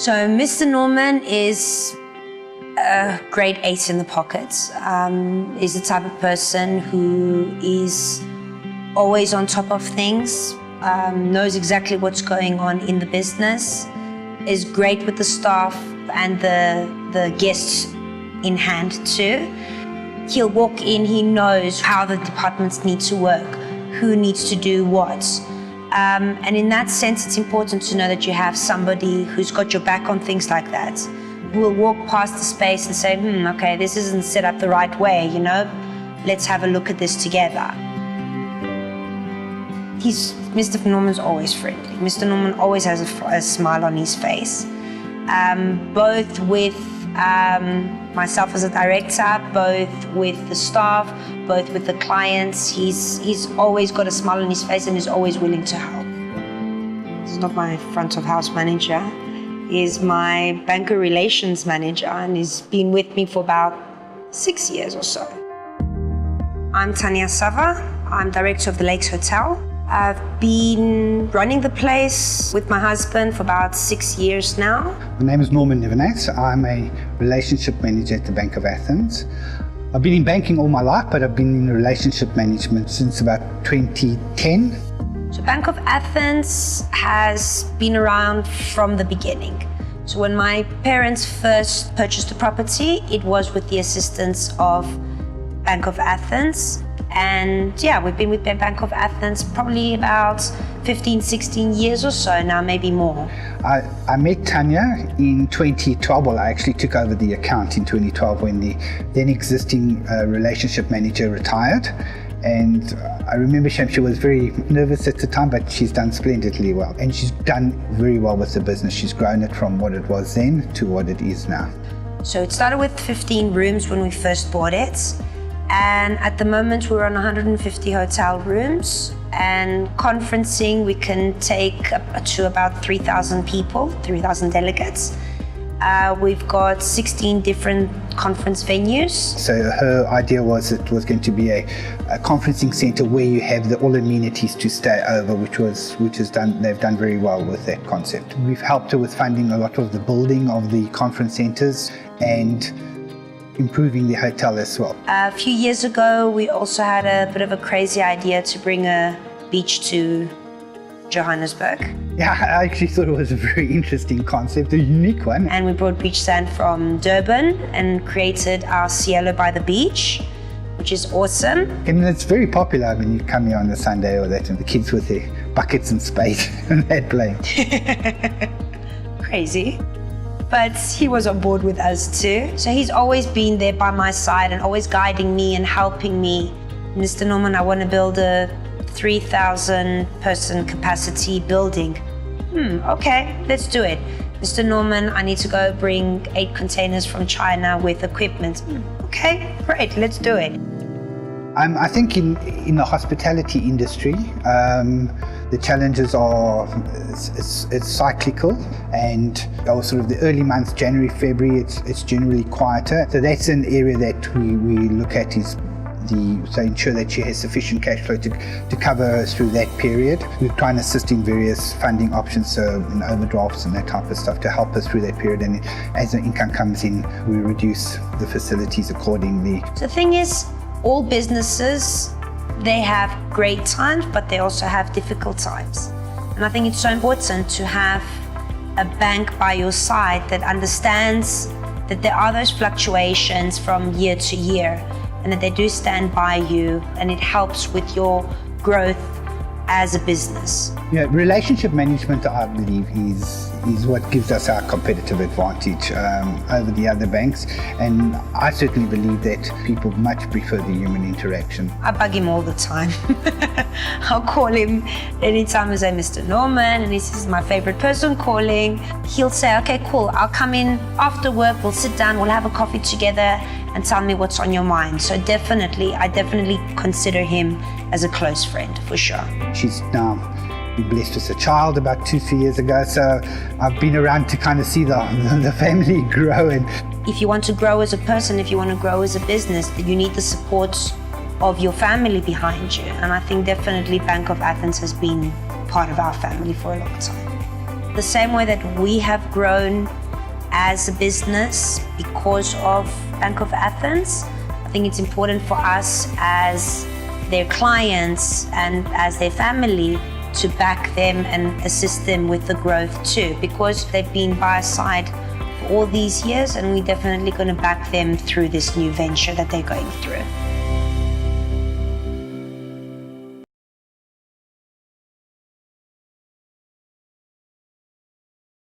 So Mr. Norman is a grade 8 in the pocket. Is the type of person who is always on top of things, knows exactly what's going on in the business, is great with the staff and the guests in hand too. He'll walk in, he knows how the departments need to work, who needs to do what. And in that sense, it's important to know that you have somebody who's got your back on things like that, who will walk past the space and say, okay, this isn't set up the right way, let's have a look at this together. Mr. Norman's always friendly. Mr. Norman always has a smile on his face, both with myself as a director, both with the staff, both with the clients. He's always got a smile on his face and is always willing to help. He's not my front of house manager. He's my banker relations manager, and he's been with me for about 6 years or so. I'm Tanya Savva. I'm director of the Lakes Hotel. I've been running the place with my husband for about 6 years now. My name is Niewenhuys. I'm a relationship manager at the Bank of Athens. I've been in banking all my life, but I've been in relationship management since about 2010. So Bank of Athens has been around from the beginning. So when my parents first purchased the property, it was with the assistance of Bank of Athens. And yeah, we've been with Bank of Athens probably about 15, 16 years or so now, maybe more. I met Tanya in 2012. Well, I actually took over the account in 2012 when the then existing relationship manager retired. And I remember she was very nervous at the time, but she's done splendidly well. And she's done very well with the business. She's grown it from what it was then to what it is now. So it started with 15 rooms when we first bought it. And at the moment, we're on 150 hotel rooms, and conferencing, we can take up to about 3,000 people, 3,000 delegates. We've got 16 different conference venues. So her idea was it was going to be a conferencing center where you have all amenities to stay over, they've done very well with that concept. We've helped her with funding a lot of the building of the conference centers and improving the hotel as well. A few years ago, we also had a bit of a crazy idea to bring a beach to Johannesburg. Yeah, I actually thought it was a very interesting concept, a unique one. And we brought beach sand from Durban and created our Cielo by the beach, which is awesome. And it's very popular. I mean, you come here on a Sunday or that, and the kids with their buckets and spades and they're playing. Crazy. But he was on board with us too. So he's always been there by my side and always guiding me and helping me. Mr. Norman, I want to build a 3,000 person capacity building. Okay, let's do it. Mr. Norman, I need to go bring 8 containers from China with equipment. Okay, great, let's do it. I think in the hospitality industry, the challenges are it's cyclical, and sort of the early months, January, February, it's generally quieter. So that's an area that we look at is so ensure that she has sufficient cash flow to cover her through that period. We try and assist in various funding options, so in overdrafts and that type of stuff to help her through that period. And as the income comes in, we reduce the facilities accordingly. The thing is, all businesses, they have great times, but they also have difficult times. And I think it's so important to have a bank by your side that understands that there are those fluctuations from year to year, and that they do stand by you, and it helps with your growth as a business. Yeah, relationship management, I believe, is what gives us our competitive advantage over the other banks, and I certainly believe that people much prefer the human interaction. I bug him all the time. I'll call him anytime I say Mr. Norman, and he says my favorite person calling. He'll say, okay, cool, I'll come in after work, we'll sit down, we'll have a coffee together and tell me what's on your mind. So I definitely consider him as a close friend, for sure. She's now been blessed with a child about 2-3 years ago, so I've been around to kind of see the family grow. And if you want to grow as a person, if you want to grow as a business, then you need the support of your family behind you. And I think definitely Bank of Athens has been part of our family for a long time. the same way that we have grown as a business because of Bank of Athens, I think it's important for us as their clients and as their family to back them and assist them with the growth too, because they've been by our side for all these years, and we're definitely going to back them through this new venture that they're going through.